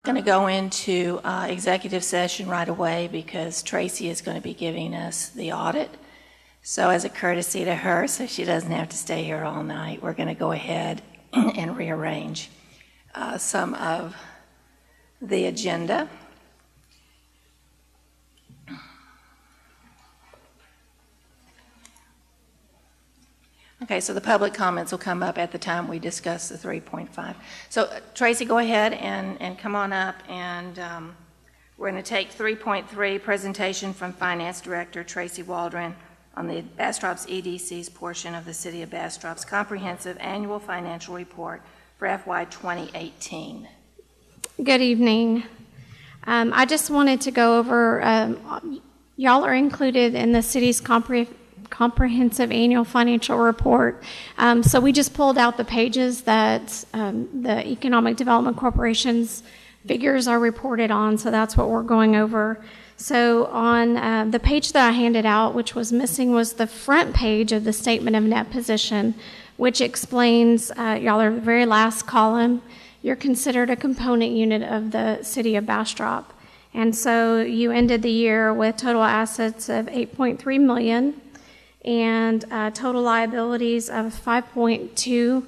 Going to go into executive session right away because Tracy is going to be giving us the audit. So as a courtesy to her, so she doesn't have to stay here all night, we're going to go ahead and rearrange some of the agenda. Okay, so the public comments will come up at the time we discuss the 3.5. So Tracy, go ahead and come on up, and we're going to take 3.3, presentation from Finance Director Tracy Waldron on the Bastrop's EDC's portion of the City of Bastrop's comprehensive annual financial report for FY 2018. Good evening. I just wanted to go over, y'all are included in the city's comprehensive annual financial report. So we just pulled out the pages that the Economic Development Corporation's figures are reported on, so that's what we're going over. So on the page that I handed out, which was missing, was the front page of the statement of net position, which explains, y'all are the very last column, you're considered a component unit of the City of Bastrop. And so you ended the year with total assets of $8.3 million and total liabilities of 5.2.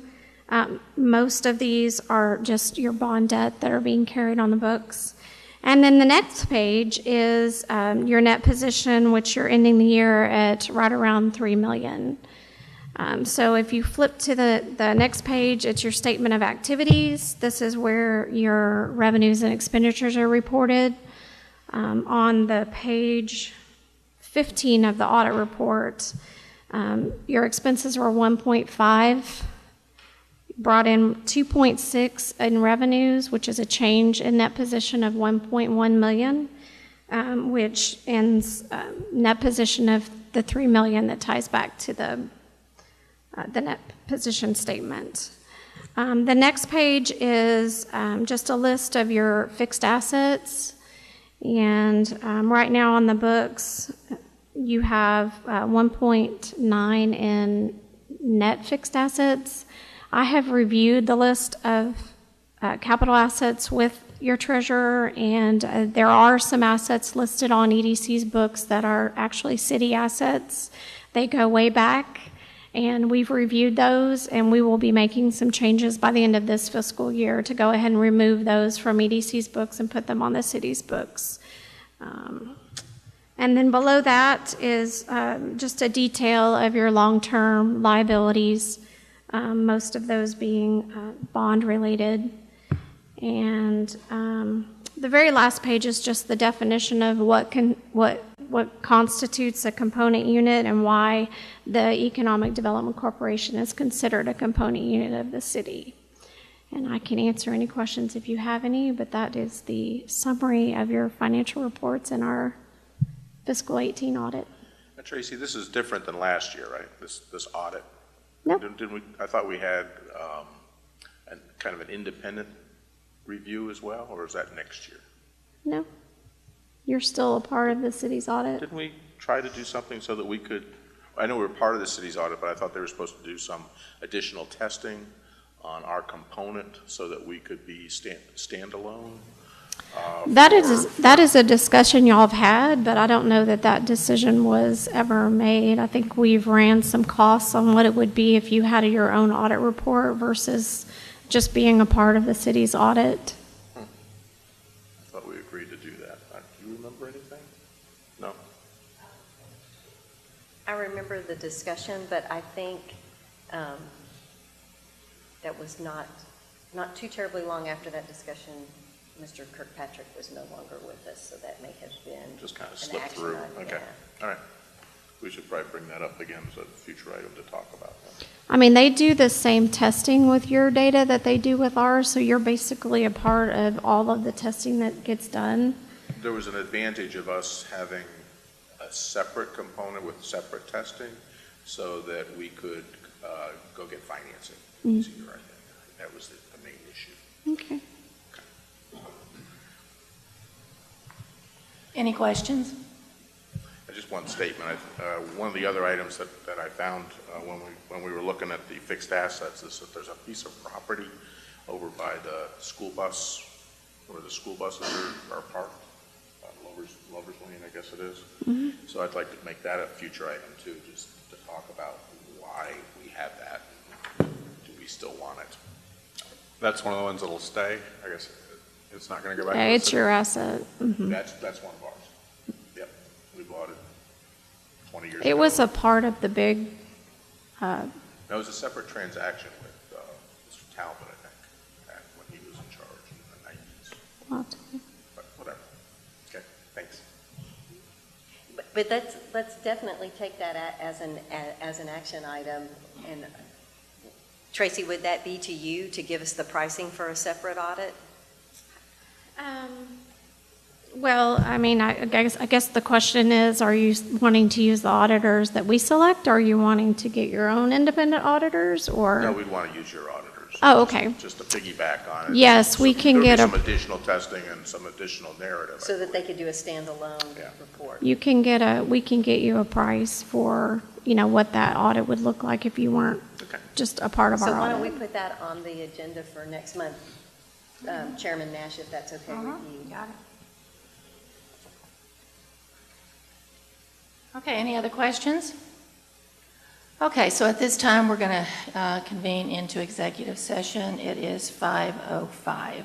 Most of these are just your bond debt that are being carried on the books. And then the next page is your net position, which you're ending the year at right around $3 million. So if you flip to the next page, it's your statement of activities. This is where your revenues and expenditures are reported. On the page 15 of the audit report, your expenses were 1.5, brought in 2.6 in revenues, which is a change in net position of 1.1 million, which ends net position of the 3 million that ties back to the net position statement. The next page is just a list of your fixed assets. And right now on the books, you have 1.9 in net fixed assets. I have reviewed the list of capital assets with your treasurer, and there are some assets listed on EDC's books that are actually city assets. They go way back, and we've reviewed those, and we will be making some changes by the end of this fiscal year to go ahead and remove those from EDC's books and put them on the city's books. And then below that is just a detail of your long-term liabilities, most of those being bond-related. And the very last page is just the definition of what constitutes a component unit and why the Economic Development Corporation is considered a component unit of the city. And I can answer any questions if you have any, but that is the summary of your financial reports in our fiscal 18 audit. Now, Tracy, this is different than last year, right? This audit. Nope. Didn't we? I thought we had kind of an independent review as well, or is that next year? No. You're still a part of the city's audit. Didn't we try to do something so that we could? I know we were part of the city's audit, but I thought they were supposed to do some additional testing on our component so that we could be standalone. That is a discussion y'all have had, but I don't know that decision was ever made. I think we've ran some costs on what it would be if you had your own audit report versus just being a part of the city's audit. I thought we agreed to do that. Do you remember anything? No? I remember the discussion, but I think that was not too terribly long after that discussion. Mr. Kirkpatrick was no longer with us, so that may have been just kind of slipped through. Okay, yeah. All right. We should probably bring that up again as a future item to talk about. I mean, they do the same testing with your data that they do with ours, so you're basically a part of all of the testing that gets done. There was an advantage of us having a separate component with separate testing so that we could go get financing easier, I think. That was the main issue. Okay. Any questions? Just one statement. One of the other items that I found when we were looking at the fixed assets is that there's a piece of property over by the school bus where the school buses are parked, Lover's Lane, I guess it is. So I'd like to make that a future item too, just to talk about why we have that. Do we still want it? That's one of the ones that'll stay. I guess it's not going to go back. Yeah, to the it's city. your asset. That's one of ours. Yep, we bought it 20 years ago. It was a part of the big, That was a separate transaction with Mr. Talbot, I think, when he was in charge in the 90s. But whatever. Okay, thanks. But let's definitely take that as an action item. And Tracy, would that be to you to give us the pricing for a separate audit? well, I mean, I guess the question is, are you wanting to use the auditors that we select? Or are you wanting to get your own independent auditors, or? No, we'd want to use your auditors. Oh, okay. Just to piggyback on it. Yes, we can get some additional testing and some additional narrative. So that they could do a standalone report. we can get you a price for, what that audit would look like if you weren't Okay. just a part of our So why don't audit. we put that on the agenda for next month, Chairman Nash, if that's okay with you? Got it. Okay, any other questions? Okay, so at this time, we're going to convene into executive session. It is 5:05.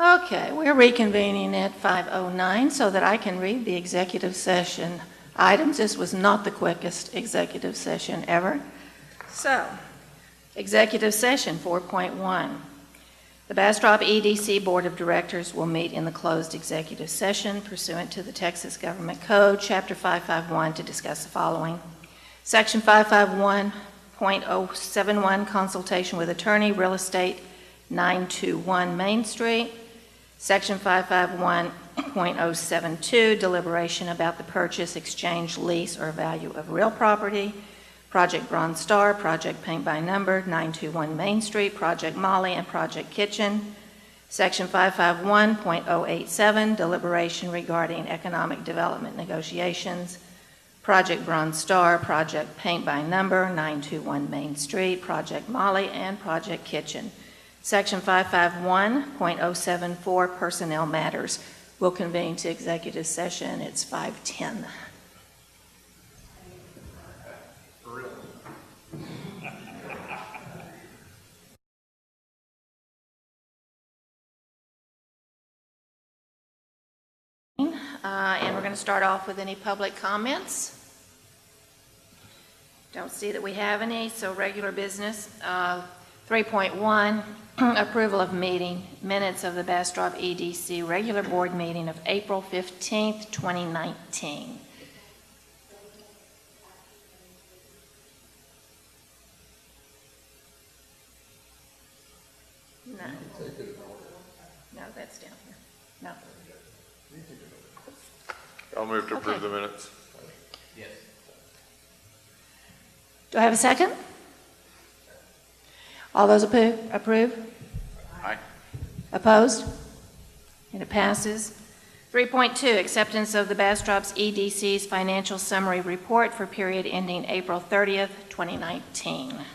Okay, we're reconvening at 5:09 so that I can read the executive session items. This was not the quickest executive session ever. So, executive session 4.1. The Bastrop EDC Board of Directors will meet in the closed executive session pursuant to the Texas Government Code, Chapter 551, to discuss the following. Section 551.071, consultation with attorney, real estate, 921 Main Street. Section 551.072, deliberation about the purchase, exchange, lease, or value of real property. Project Bronze Star, Project Paint by Number, 921 Main Street, Project Molly, and Project Kitchen. Section 551.087, deliberation regarding economic development negotiations. Project Bronze Star, Project Paint by Number, 921 Main Street, Project Molly, and Project Kitchen. Section 551.074, personnel matters. Will convene to executive session. It's 5:10. And we're going to start off with any public comments. Don't see that we have any, so regular business. 3.1, approval of meeting minutes of the Bastrop EDC regular board meeting of April 15th, 2019. No. No, that's down here. No. I'll move to approve Okay. the minutes. Do I have a second? All those approve? Aye. Opposed? And it passes. 3.2, acceptance of the Bastrop's EDC's financial summary report for period ending April 30th, 2019.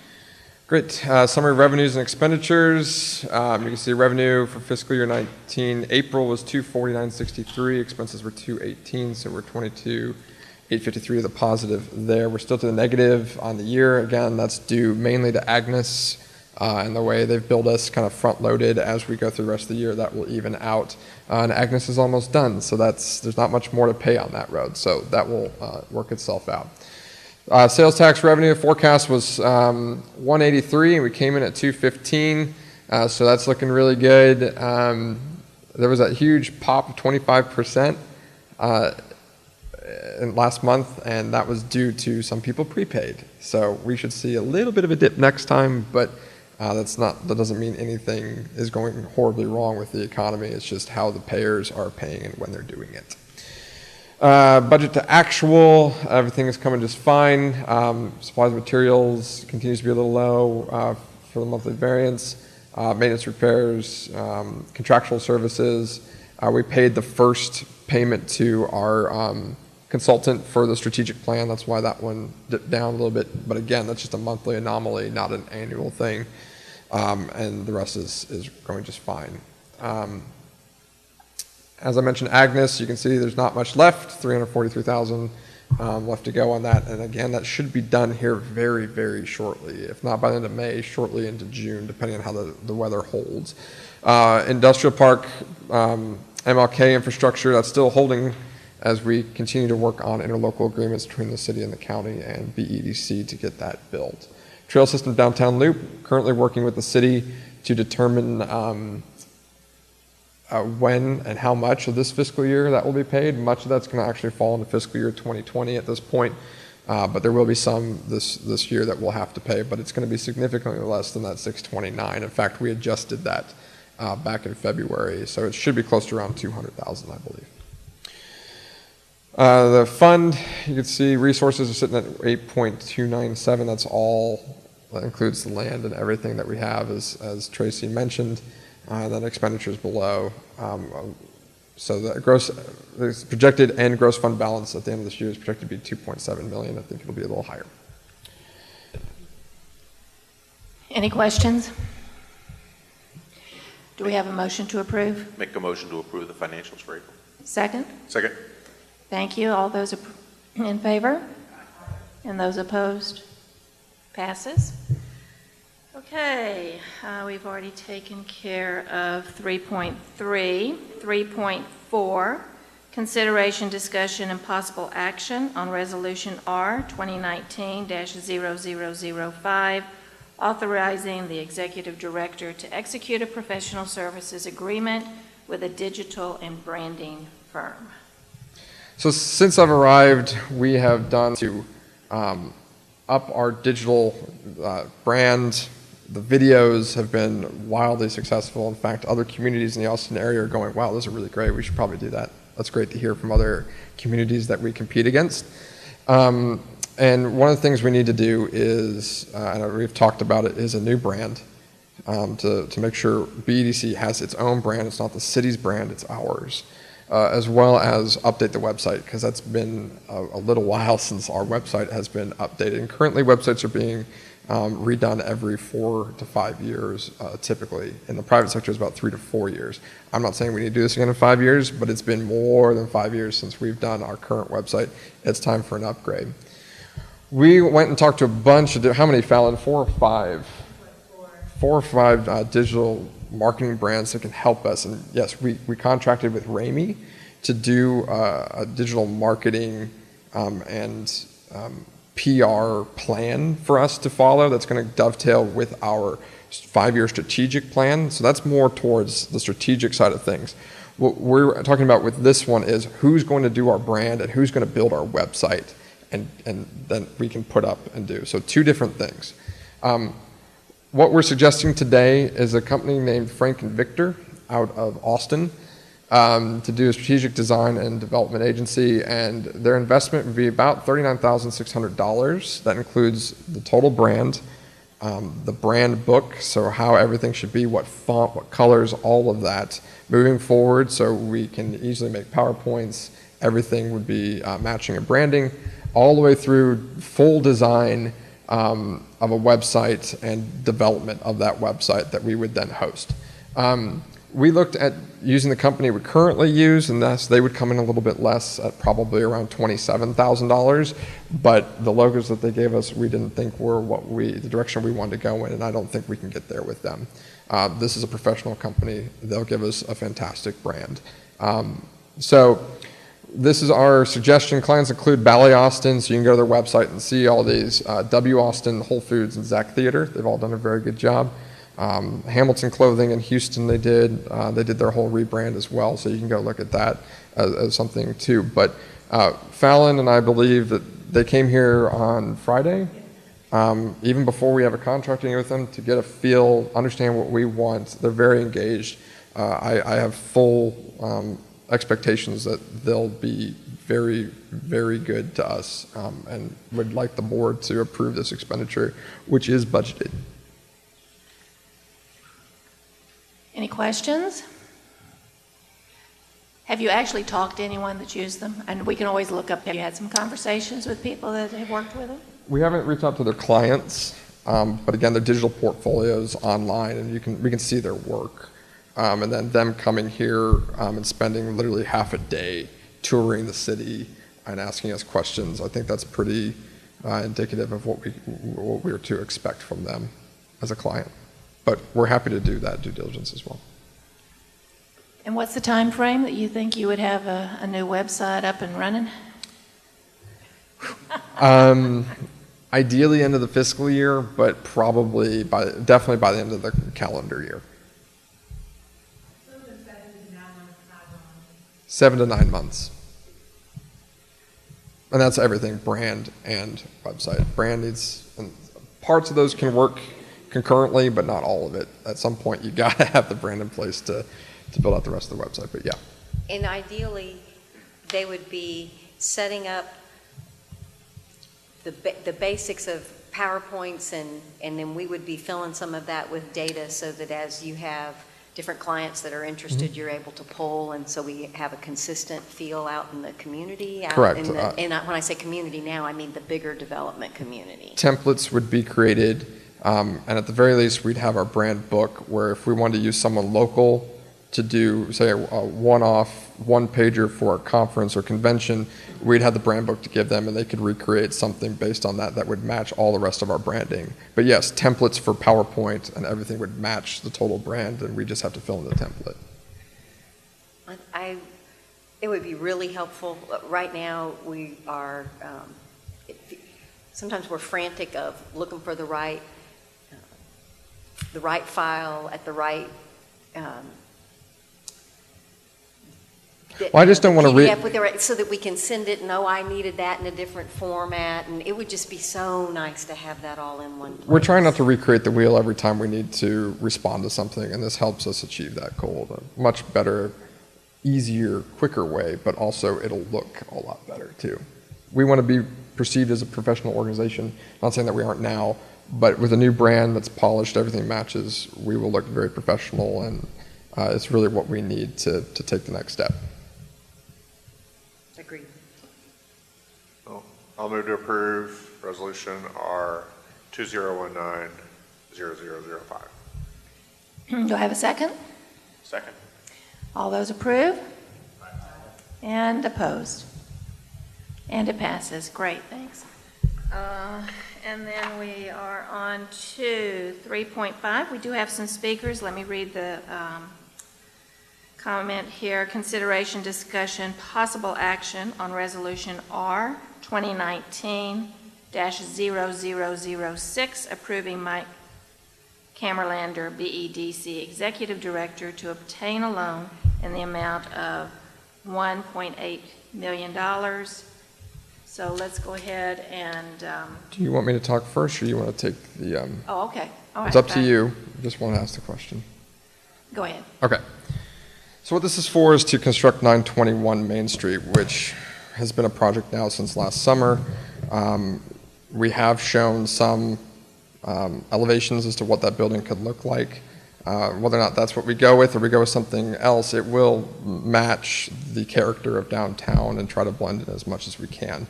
Great. Summary of revenues and expenditures. You can see revenue for fiscal year 19, April was $249.63. Expenses were $218, so we're $22,853 the positive there. We're still to the negative on the year. Again, that's due mainly to Agnes and the way they've billed us kind of front-loaded as we go through the rest of the year. That will even out. And Agnes is almost done, so there's not much more to pay on that road. So that will work itself out. Sales tax revenue forecast was 183, and we came in at 215, so that's looking really good. There was a huge pop of 25% in last month, and that was due to some people prepaid. So we should see a little bit of a dip next time, but that doesn't mean anything is going horribly wrong with the economy. It's just how the payers are paying and when they're doing it. Budget to actual, everything is coming just fine. Supplies and materials continues to be a little low for the monthly variance. Maintenance, repairs, contractual services. We paid the first payment to our consultant for the strategic plan. That's why that one dipped down a little bit. But again, that's just a monthly anomaly, not an annual thing. And the rest is going just fine. As I mentioned, Agnes, you can see there's not much left, 343,000 left to go on that. And again, that should be done here very, very shortly. If not by the end of May, shortly into June, depending on how the weather holds. Industrial Park, MLK infrastructure, that's still holding as we continue to work on interlocal agreements between the city and the county and BEDC to get that built. Trail system downtown loop, currently working with the city to determine when and how much of this fiscal year that will be paid. Much of that's going to actually fall into fiscal year 2020 at this point, but there will be some this year that we'll have to pay, but it's going to be significantly less than that 629. In fact, we adjusted that back in February, so it should be close to around 200,000, I believe. The fund, you can see resources are sitting at 8.297. That's all, that includes the land and everything that we have, as Tracy mentioned. Then expenditures below. So the projected and gross fund balance at the end of this year is projected to be 2.7 million. I think it'll be a little higher. Any questions? Do we have a motion to approve? Make a motion to approve the financials for April. Second? Second. Thank you. All those in favor? And those opposed? Passes. Okay, we've already taken care of 3.3. 3.4, consideration, discussion, and possible action on Resolution R 2019-0005, authorizing the Executive Director to execute a professional services agreement with a digital and branding firm. So since I've arrived, we have done to up our digital brand. The videos have been wildly successful. In fact, other communities in the Austin area are going, wow, those are really great. We should probably do that. That's great to hear from other communities that we compete against. And one of the things we need to do is, and we've talked about it, is a new brand to make sure BEDC has its own brand. It's not the city's brand, it's ours. As well as update the website, because that's been a little while since our website has been updated. And currently websites are being redone every 4 to 5 years, typically. In the private sector, it's about 3 to 4 years. I'm not saying we need to do this again in 5 years, but it's been more than 5 years since we've done our current website. It's time for an upgrade. We went and talked to a bunch of, how many, Fallon? 4 or 5? 4 or 5 digital marketing brands that can help us. And yes, we contracted with Ramey to do a digital marketing and PR plan for us to follow that's going to dovetail with our 5-year strategic plan. So that's more towards the strategic side of things. What we're talking about with this one is who's going to do our brand and who's going to build our website, and then we can put up and do. So 2 different things. What we're suggesting today is a company named Frank and Victor out of Austin to do a strategic design and development agency, and their investment would be about $39,600. That includes the total brand, the brand book, so how everything should be, what font, what colors, all of that moving forward, so we can easily make PowerPoints. Everything would be matching and branding, all the way through full design of a website and development of that website that we would then host. We looked at using the company we currently use, and thus they would come in a little bit less at probably around $27,000, but the logos that they gave us we didn't think were the direction we wanted to go in, and I don't think we can get there with them. This is a professional company. They'll give us a fantastic brand. So this is our suggestion. Clients include Ballet Austin, so you can go to their website and see all these. W Austin, Whole Foods, and Zach Theater. They've all done a very good job. Hamilton Clothing in Houston, they did their whole rebrand as well, so you can go look at that as something too. But Fallon and I believe that they came here on Friday, even before we have a contracting with them, to get a feel, understand what we want. They're very engaged. I have full expectations that they'll be very, very good to us, and would like the board to approve this expenditure, which is budgeted. Any questions? Have you actually talked to anyone that's used them? And we can always look up, have you had some conversations with people that have worked with them? We haven't reached out to their clients, but again, their digital portfolios online, and we can see their work. And then them coming here and spending literally half a day touring the city and asking us questions. I think that's pretty indicative of what we are to expect from them as a client. But we're happy to do that due diligence as well. And what's the time frame that you think you would have a new website up and running? Ideally end of the fiscal year, but probably definitely by the end of the calendar year. 7 to 9 months. And that's everything, brand and website. Brand needs, and parts of those can work concurrently, but not all of it. At some point, you got to have the brand in place to build out the rest of the website, but yeah. And ideally, they would be setting up the basics of PowerPoints, and then we would be filling some of that with data so that as you have different clients that are interested, you're able to pull, and so we have a consistent feel out in the community. Correct. And when I say community now, I mean the bigger development community. Templates would be created, and at the very least, we'd have our brand book where if we wanted to use someone local to do, say, a one-off, one-pager for a conference or convention, we'd have the brand book to give them, and they could recreate something based on that would match all the rest of our branding. But yes, templates for PowerPoint and everything would match the total brand, and we just have to fill in the template. It would be really helpful. Right now, we are, sometimes we're frantic of looking for the right file at the right, well, I just don't want to read, so that we can send it, no, I needed that in a different format, and it would just be so nice to have that all in one place. we're trying not to recreate the wheel every time we need to respond to something, and this helps us achieve that goal. A much better, easier, quicker way, but also it'll look a lot better too. We want to be perceived as a professional organization, not saying that we aren't now, but with a new brand that's polished, everything matches, we will look very professional, and it's really what we need to take the next step. Agreed. Well, I'll move to approve resolution R 2019-0005. Do I have a second? Second. All those approve? And opposed? And it passes. Great, thanks. And then we are on to 3.5. We do have some speakers. Let me read the comment here. Consideration, discussion, possible action on resolution R 2019-0006, approving Mike Camerlander, BEDC Executive Director, to obtain a loan in the amount of $1.8 million. So let's go ahead and... Do you want me to talk first, or you want to take the... Oh, okay. All right. It's up to fine. you. Just want to ask the question. Go ahead. Okay. So what this is for is to construct 921 Main Street, which has been a project now since last summer. We have shown some elevations as to what that building could look like. Whether or not that's what we go with or we go with something else, it will match the character of downtown and try to blend it as much as we can.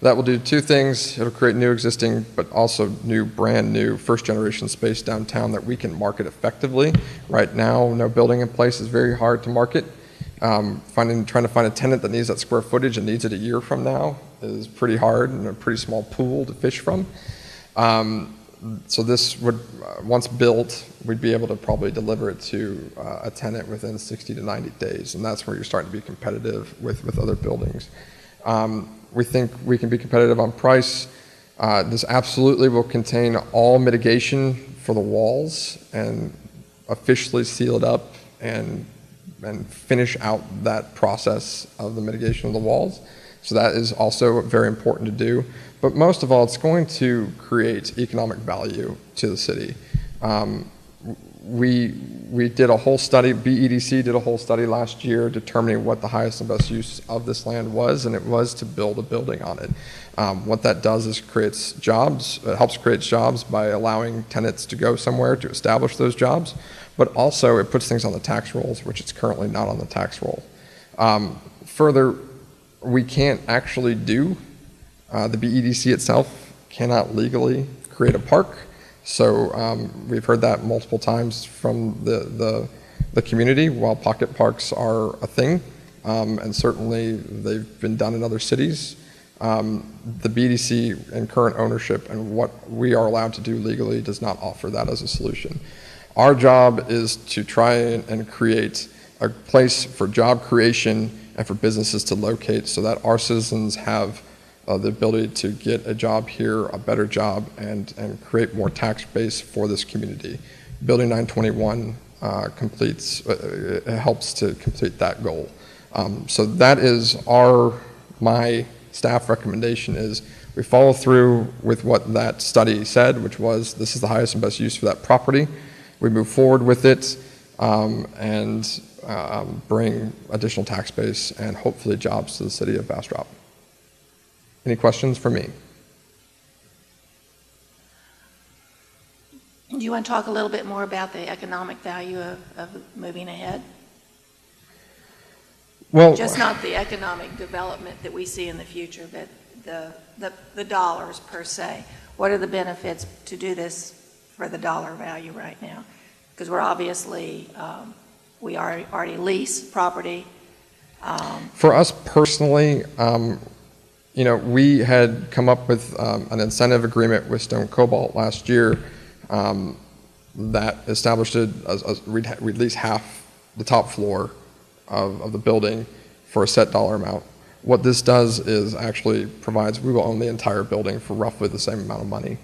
That will do two things. It'll create new existing, but also brand new first generation space downtown that we can market effectively. Right now, no building in place is very hard to market. Trying to find a tenant that needs that square footage and needs it a year from now is pretty hard, and a pretty small pool to fish from. So this would, once built, we'd be able to probably deliver it to a tenant within 60 to 90 days, and that's where you're starting to be competitive with other buildings. We think we can be competitive on price. This absolutely will contain all mitigation for the walls and officially seal it up and finish out that process of the mitigation of the walls. So that is also very important to do. But most of all, it's going to create economic value to the city. we did a whole study, BEDC did a whole study last year determining what the highest and best use of this land was, and it was to build a building on it. What that does is creates jobs, it helps create jobs by allowing tenants to go somewhere to establish those jobs, but also it puts things on the tax rolls, which it's currently not on the tax roll. Further, we can't actually do, the BEDC itself cannot legally create a park. So we've heard that multiple times from the community. While pocket parks are a thing, and certainly they've been done in other cities, the BDC and current ownership and what we are allowed to do legally does not offer that as a solution. Our job is to try and create a place for job creation and for businesses to locate so that our citizens have the ability to get a job here, a better job, and create more tax base for this community. Building 921 helps to complete that goal. So that is my staff recommendation is we follow through with what that study said, which was this is the highest and best use for that property. We move forward with it and bring additional tax base and hopefully jobs to the city of Bastrop. Any questions for me? Do you want to talk a little bit more about the economic value of moving ahead? Well, Just not the economic development that we see in the future, but the dollars per se. What are the benefits to do this for the dollar value right now? Because we're obviously, we already lease property. for us personally, we had come up with an incentive agreement with Stone Cobalt last year that established we'd lease half the top floor of the building for a set dollar amount. What this does is actually provides, we will own the entire building for roughly the same amount of money.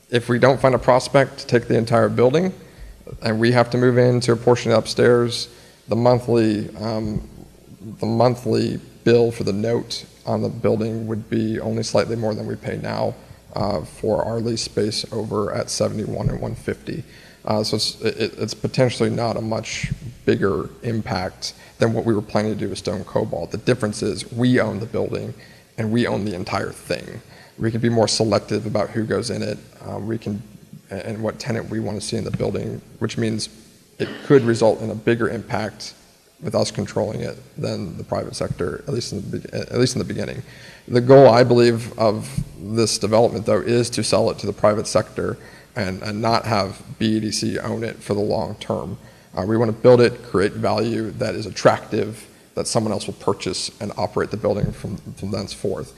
If we don't find a prospect to take the entire building and we have to move into a portion upstairs, the monthly bill for the note on the building would be only slightly more than we pay now for our lease space over at 71 and 150. So it's potentially not a much bigger impact than what we were planning to do with Stone Cobalt. The difference is we own the building and we own the entire thing. We can be more selective about who goes in it. And what tenant we want to see in the building, which means it could result in a bigger impact with us controlling it than the private sector, at least in the beginning. The goal, I believe, of this development, though, is to sell it to the private sector and not have BEDC own it for the long term. We want to build it, create value that is attractive, that someone else will purchase and operate the building from thenceforth.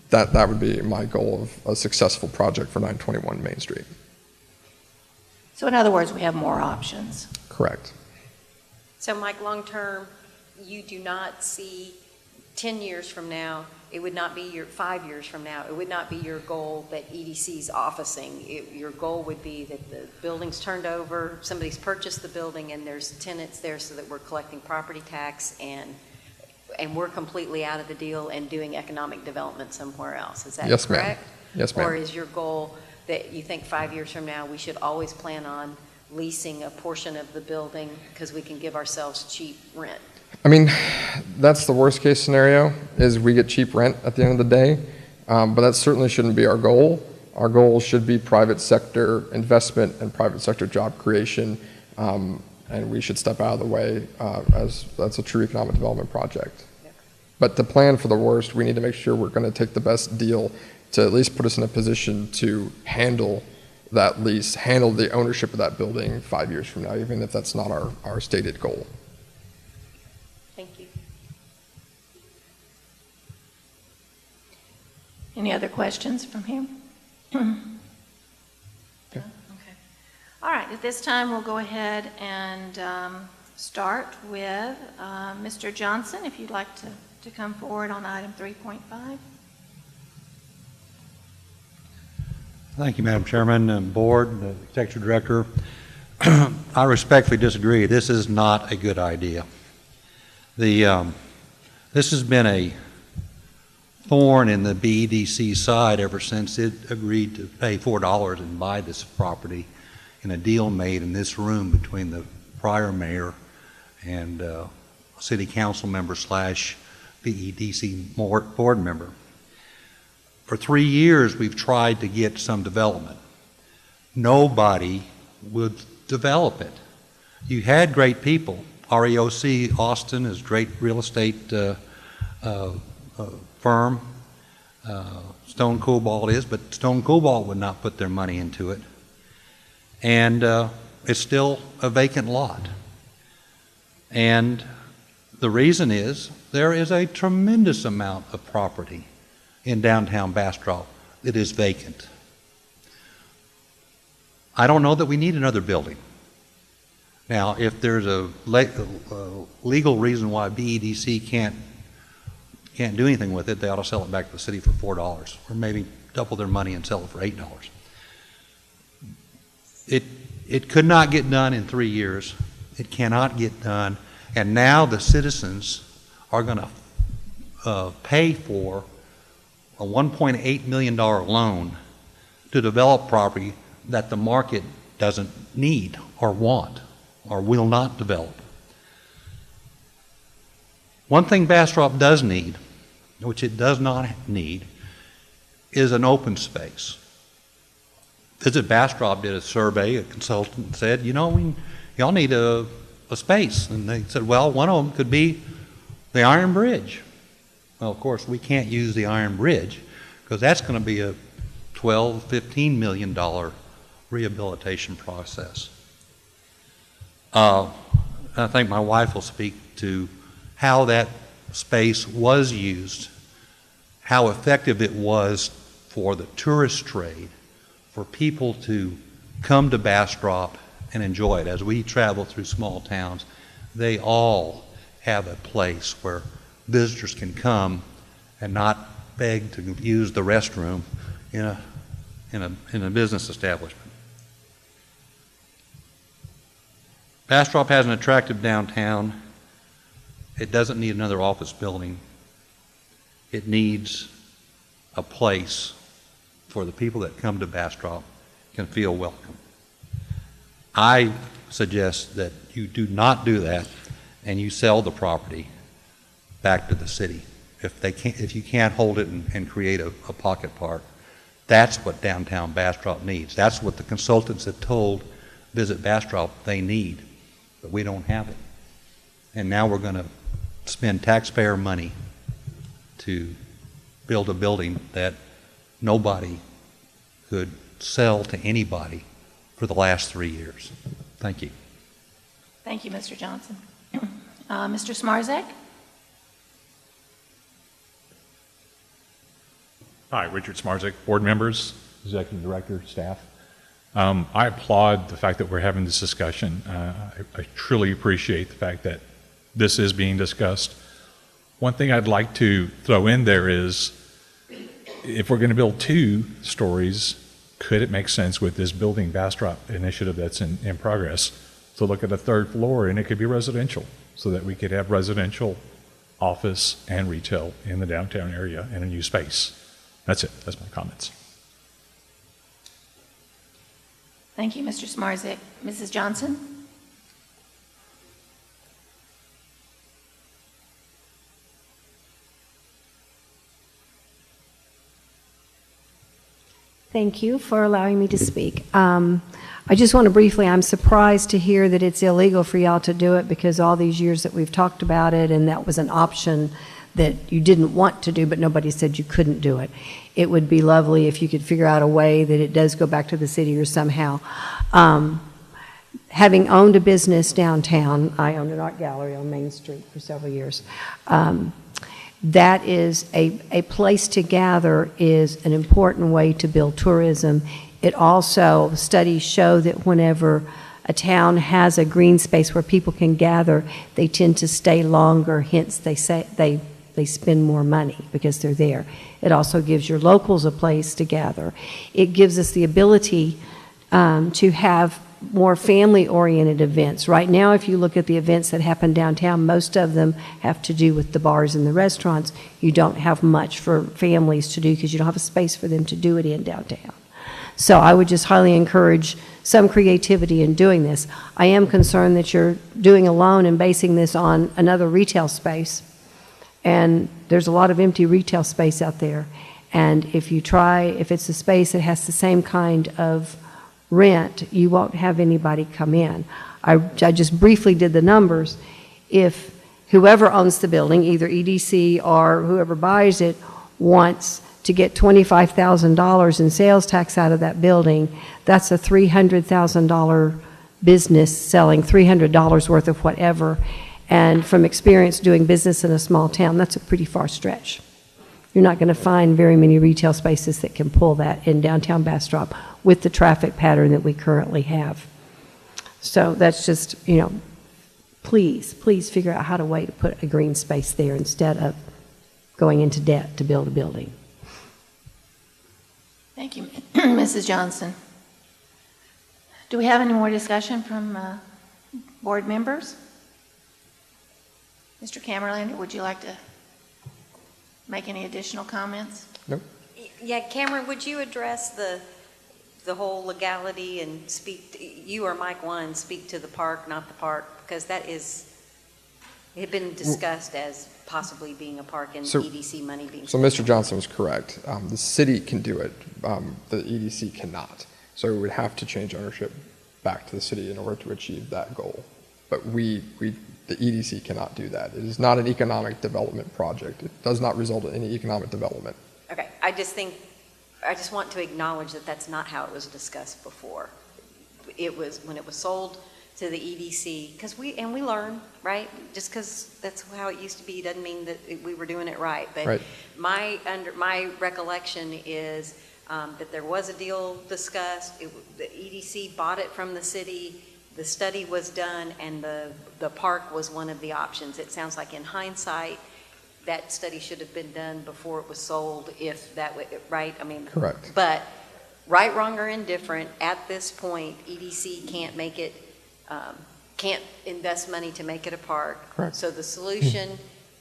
That would be my goal of a successful project for 921 Main Street. So in other words, we have more options. Correct. So Mike, long-term, you do not see 10 years from now, it would not be 5 years from now, it would not be your goal that EDC's officing. Your goal would be that the building's turned over, somebody's purchased the building, and there's tenants there so that we're collecting property tax and we're completely out of the deal and doing economic development somewhere else. Is that Yes, ma'am. correct? Yes, ma'am. Or is your goal that you think 5 years from now, we should always plan on leasing a portion of the building because we can give ourselves cheap rent? I mean, that's the worst case scenario, is we get cheap rent at the end of the day, but that certainly shouldn't be our goal. Our goal should be private sector investment and private sector job creation, and we should step out of the way as that's a true economic development project. Yeah. But to plan for the worst, we need to make sure we're going to take the best deal to at least put us in a position to handle that lease, handle the ownership of that building 5 years from now, even if that's not our stated goal. Thank you. Any other questions from here? Okay. All right, at this time, we'll go ahead and start with Mr. Johnson, if you'd like to come forward on item 3.5. Thank you, Madam Chairman and Board, the Executive Director. I respectfully disagree. This is not a good idea. This has been a thorn in the BEDC side ever since it agreed to pay $4 and buy this property in a deal made in this room between the prior mayor and city council member slash BEDC board member. For 3 years, we've tried to get some development. Nobody would develop it. You had great people. REOC Austin is a great real estate firm. Stone Cobalt is, but Stone Cobalt would not put their money into it. And it's still a vacant lot. And the reason is there is a tremendous amount of property in downtown Bastrop that is vacant. I don't know that we need another building. Now, if there's a legal reason why BEDC can't do anything with it, they ought to sell it back to the city for $4, or maybe double their money and sell it for $8. It could not get done in 3 years. It cannot get done. And now the citizens are going to pay for a $1.8 million loan to develop property that the market doesn't need or want or will not develop. One thing Bastrop does need, which it does not need, is an open space. Visit Bastrop did a survey, a consultant said, you know, y'all need a space. And they said, well, one of them could be the Iron Bridge. Well, of course, we can't use the Iron Bridge because that's going to be a $12, $15 million rehabilitation process. I think my wife will speak to how that space was used, how effective it was for the tourist trade, for people to come to Bastrop and enjoy it. As we travel through small towns, they all have a place where visitors can come and not beg to use the restroom in a business establishment. Bastrop has an attractive downtown. It doesn't need another office building. It needs a place for the people that come to Bastrop can feel welcome. I suggest that you do not do that and you sell the property back to the city. If you can't hold it and create a pocket park, that's what downtown Bastrop needs. That's what the consultants have told Visit Bastrop they need, but we don't have it. And now we're going to spend taxpayer money to build a building that nobody could sell to anybody for the last 3 years. Thank you. Thank you, Mr. Johnson. Mr. Smarzak? Hi, Richard Smarzak, board members, executive director, staff. I applaud the fact that we're having this discussion. I truly appreciate the fact that this is being discussed. One thing I'd like to throw in there is, if we're going to build 2 stories, could it make sense with this Building Bastrop initiative that's in progress to look at a 3rd floor, and it could be residential, so that we could have residential, office, and retail in the downtown area in a new space. That's it. That's my comments. Thank you, Mr. Smarzak. Mrs. Johnson? Thank you for allowing me to speak. I just want to briefly, I'm surprised to hear that it's illegal for y'all to do it, because all these years that we've talked about it, and that was an option that you didn't want to do, but nobody said you couldn't do it. It would be lovely if you could figure out a way that it does go back to the city or somehow. Having owned a business downtown, I owned an art gallery on Main Street for several years. That is a place to gather, is an important way to build tourism. It also, studies show that whenever a town has a green space where people can gather, they tend to stay longer, hence they spend more money because they're there. It also gives your locals a place to gather. It gives us the ability to have more family-oriented events. Right now, if you look at the events that happen downtown, most of them have to do with the bars and the restaurants. You don't have much for families to do because you don't have a space for them to do it in downtown. So I would just highly encourage some creativity in doing this. I am concerned that you're doing a loan and basing this on another retail space. And there's a lot of empty retail space out there. And if it's a space that has the same kind of rent, you won't have anybody come in. I just briefly did the numbers. If whoever owns the building, either EDC or whoever buys it, wants to get $25,000 in sales tax out of that building, that's a $300,000 business selling $300 worth of whatever. And from experience doing business in a small town, that's a pretty far stretch. You're not going to find very many retail spaces that can pull that in downtown Bastrop with the traffic pattern that we currently have. So that's just, please figure out how to way to put a green space there instead of going into debt to build a building. Thank you, Mrs. Johnson. Do we have any more discussion from board members? Mr. Camerlander, would you like to make any additional comments? Nope. Yeah, Cameron, would you address the whole legality and you or Mike One speak to the park, not the park? Because it had been discussed as possibly being a park and EDC money being. So Mr. Johnson was correct. The city can do it. The EDC cannot. So we would have to change ownership back to the city in order to achieve that goal. But the EDC cannot do that. It is not an economic development project. It does not result in any economic development. Okay, I just want to acknowledge that that's not how it was discussed before. It was, when it was sold to the EDC, because we learn, right? Just because that's how it used to be doesn't mean that we were doing it right. But right. My recollection is that there was a deal discussed. The EDC bought it from the city. The study was done, and the park was one of the options. It sounds like in hindsight, that study should have been done before it was sold, if that way, right? I mean, correct. But right, wrong, or indifferent, at this point, EDC can't make it, can't invest money to make it a park. Correct. So the solution,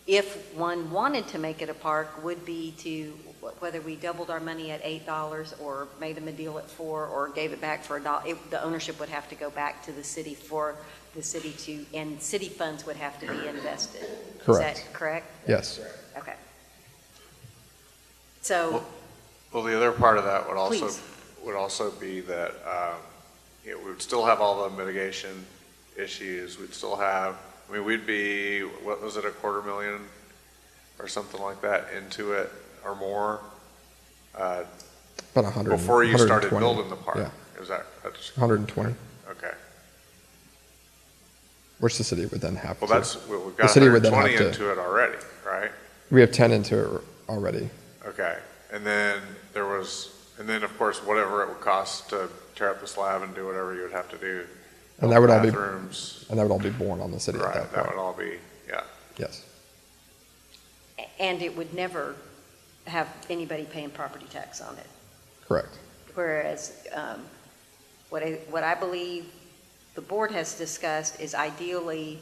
if one wanted to make it a park, would be to, whether we doubled our money at $8 or made them a deal at $4 or gave it back for $1, the ownership would have to go back to the city for the city to, and city funds would have to be invested. Correct. Is that correct? Yes. Okay. So. Well, the other part of that would Please. also be that we would still have all the mitigation issues. We'd still have, we'd be, what was it, $250,000 or something like that into it or more About 100. before you started 120. building the park. Yeah. Is that's 120. okay? Which the city would then have Well, to. we've got city would then 120 have to- into it already, right? We have 10 into it already. Okay, and then of course, whatever it would cost to tear up the slab and do whatever you would have to do. And that would all be, bathrooms, and that would all be borne on the city at right, that that point. would all be, yeah. Yes. And it would never have anybody paying property tax on it. Correct. Whereas what I believe the board has discussed is ideally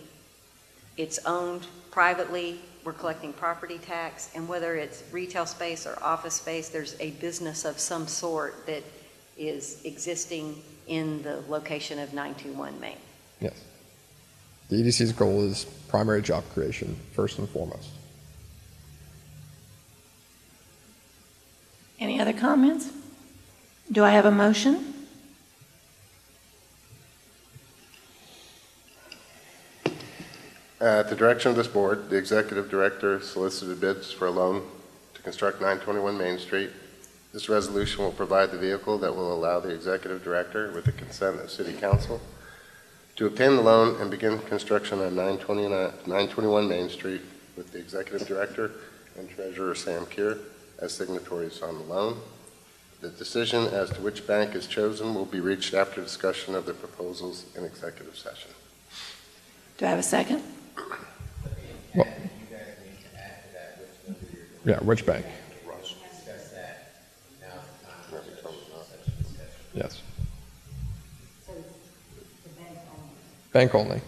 it's owned privately, we're collecting property tax, and whether it's retail space or office space, there's a business of some sort that is existing in the location of 921 Main. Yes. The EDC's goal is primary job creation, first and foremost. Any other comments? Do I have a motion? At the direction of this board, the executive director solicited bids for a loan to construct 921 Main Street. This resolution will provide the vehicle that will allow the executive director, with the consent of city council, to obtain the loan and begin construction on 921 Main Street with the executive director and treasurer Sam Keir as signatories on the loan. The decision as to which bank is chosen will be reached after discussion of the proposals in executive session. Do I have a second? Well, yeah, which bank? Yes. Bank only.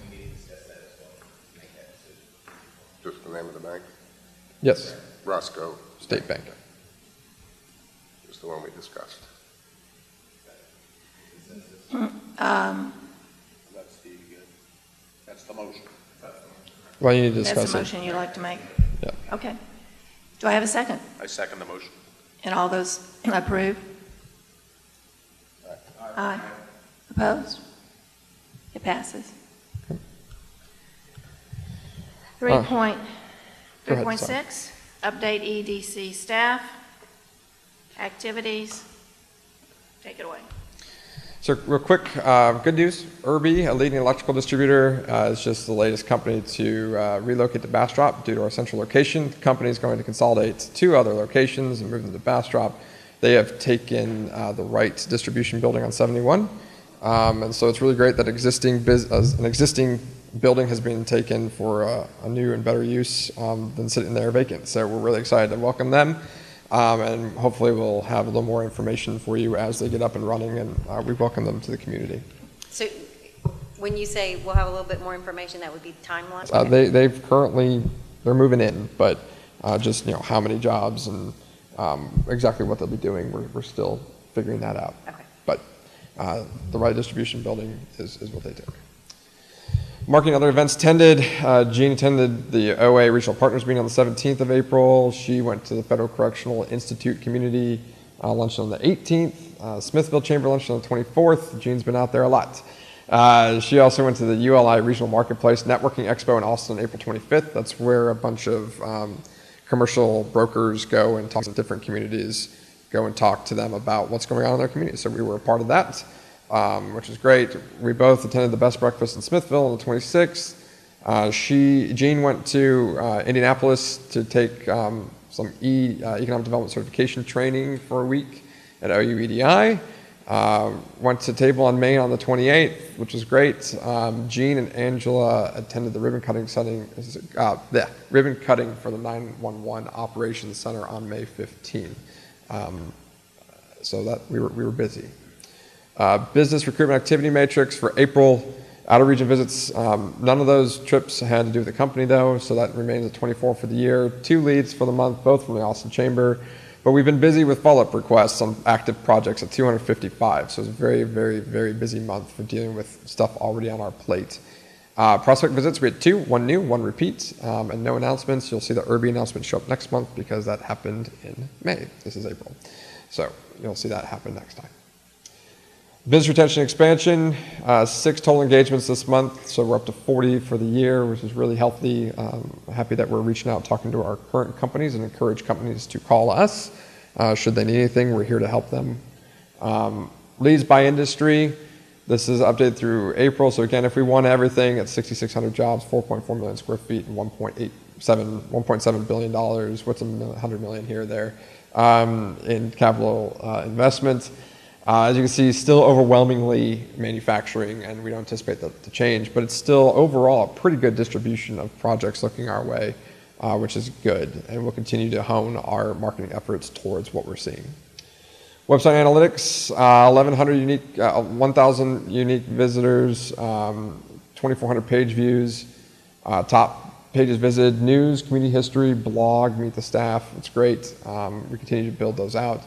Just the name of the bank? Yes. Roscoe. State Bank. Is the one we discussed. That's the motion. Well, you need to That's discuss a it. motion you'd like to make? Yeah. Okay. Do I have a second? I second the motion. And all those approve? Aye. Opposed? It passes. 3.6, update EDC staff, activities. Take it away. So real quick, good news, Irby, a leading electrical distributor, is just the latest company to relocate to Bastrop due to our central location. The company is going to consolidate 2 other locations and move them to Bastrop. They have taken the Wright distribution building on 71. And so it's really great that an existing building has been taken for a new and better use than sitting there vacant. So we're really excited to welcome them. And hopefully we'll have a little more information for you as they get up and running, and we welcome them to the community. So when you say we'll have a little bit more information, that would be timeline? They're moving in, but just, how many jobs and exactly what they'll be doing, we're still figuring that out. Okay. But the Wright distribution building is what they took. Marketing other events attended. Jean attended the OA Regional Partners meeting on the 17th of April. She went to the Federal Correctional Institute Community luncheon on the 18th. Smithville Chamber luncheon on the 24th. Jean's been out there a lot. She also went to the ULI Regional Marketplace Networking Expo in Austin on April 25th. That's where a bunch of commercial brokers go and talk to different communities, go and talk to them about what's going on in their community. So we were a part of that. Which is great. We both attended the Best Breakfast in Smithville on the 26th. Jean went to Indianapolis to take some economic development certification training for a week at OUEDI. Went to Table on Main on the 28th, which was great. Jean and Angela attended the ribbon cutting for the 911 Operations Center on May 15th. So that we were busy. Business recruitment activity matrix for April, out-of-region visits. None of those trips had to do with the company, though, so that remains at 24 for the year. 2 leads for the month, both from the Austin Chamber. But we've been busy with follow-up requests on active projects at 255, so it's a very, very, very busy month for dealing with stuff already on our plate. Prospect visits, we had 2, 1 new, 1 repeat, and no announcements. You'll see the Irby announcement show up next month because that happened in May. This is April. So you'll see that happen next time. Business retention expansion, 6 total engagements this month, so we're up to 40 for the year, which is really healthy. Happy that we're reaching out, talking to our current companies, and encourage companies to call us. Should they need anything, we're here to help them. Leads by industry, this is updated through April, so again, if we won everything at 6,600 jobs, 4.4 million square feet, and $1.7 billion, what's $100 million here or there, in capital investment. As you can see, still overwhelmingly manufacturing, and we don't anticipate that to change, but it's still overall a pretty good distribution of projects looking our way, which is good, and we'll continue to hone our marketing efforts towards what we're seeing. Website analytics, 1,000 unique visitors, 2,400 page views, top pages visited, news, community history, blog, meet the staff. It's great. We continue to build those out.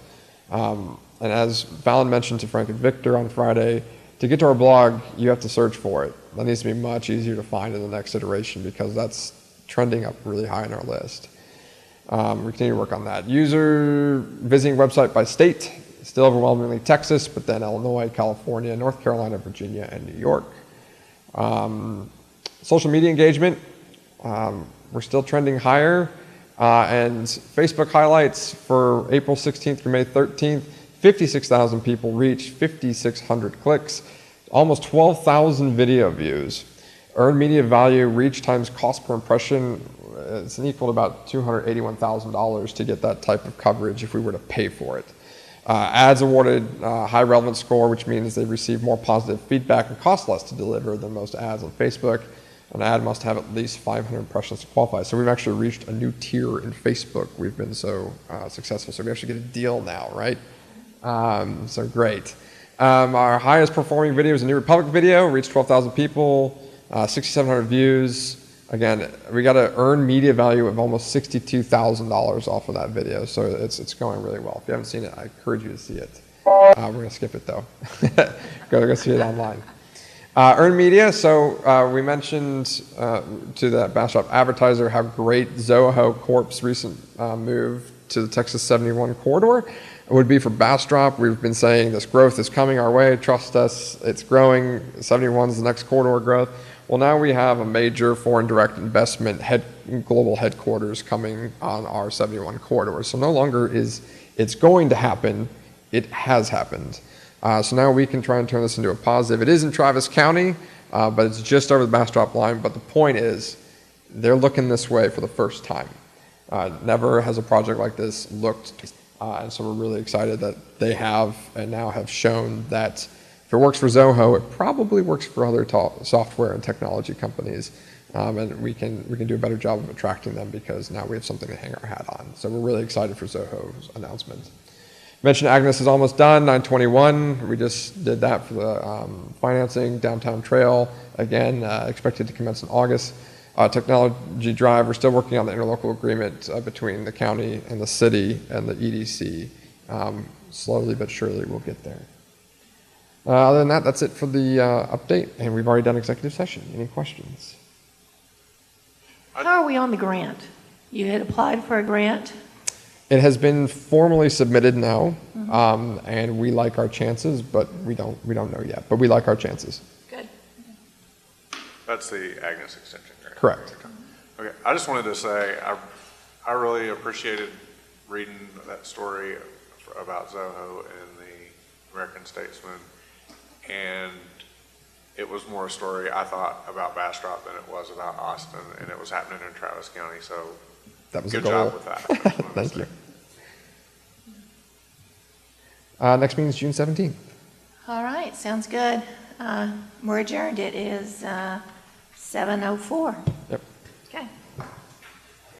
And as Fallon mentioned to Frank and Victor on Friday, to get to our blog, you have to search for it. That needs to be much easier to find in the next iteration because that's trending up really high on our list. We continue to work on that. User visiting website by state, still overwhelmingly Texas, but then Illinois, California, North Carolina, Virginia, and New York. Social media engagement, we're still trending higher. And Facebook highlights for April 16th through May 13th, 56,000 people reached, 5,600 clicks, almost 12,000 video views. Earned media value, reach times cost per impression, it's equal to about $281,000 to get that type of coverage if we were to pay for it. Ads awarded high relevance score, which means they receive more positive feedback and cost less to deliver than most ads on Facebook. An ad must have at least 500 impressions to qualify. So we've actually reached a new tier in Facebook. We've been so successful. So we actually get a deal now, right? So great. Our highest performing video is a New Republic video, reached 12,000 people, 6,700 views. Again, we got to earn media value of almost $62,000 off of that video. So it's going really well. If you haven't seen it, I encourage you to see it. We're going to skip it, though. Go see it online. Earned media, so we mentioned to that Bastrop advertiser how great Zoho Corp's recent move to the Texas 71 corridor would be for Bastrop. We've been saying this growth is coming our way, trust us, it's growing, 71 is the next corridor growth. Well, now we have a major foreign direct investment global headquarters coming on our 71 corridor. So no longer is it's going to happen, it has happened. So now we can try and turn this into a positive. It is in Travis County, but it's just over the Bastrop line. But the point is, they're looking this way for the first time. Never has a project like this looked, and so we're really excited that they have and now have shown that if it works for Zoho, it probably works for other software and technology companies. And we can do a better job of attracting them because now we have something to hang our hat on. So we're really excited for Zoho's announcement. Mentioned Agnes is almost done, 921. We just did that for the financing, downtown trail. Again, expected to commence in August. Technology Drive, we're still working on the interlocal agreement between the county and the city and the EDC. Slowly but surely we'll get there. Other than that, that's it for the update, and we've already done executive session. Any questions? How are we on the grant? You had applied for a grant? It has been formally submitted now, and we like our chances, but we don't know yet. But we like our chances. Good. That's the Agnes extension, right? Correct. Okay, I just wanted to say, I really appreciated reading that story about Zoho in the American Statesman, and it was more a story, I thought, about Bastrop than it was about Austin, and it was happening in Travis County, so That was good the goal. job with that. Thank you. Next meeting is June 17th. All right, sounds good. We're adjourned. It is 7:04.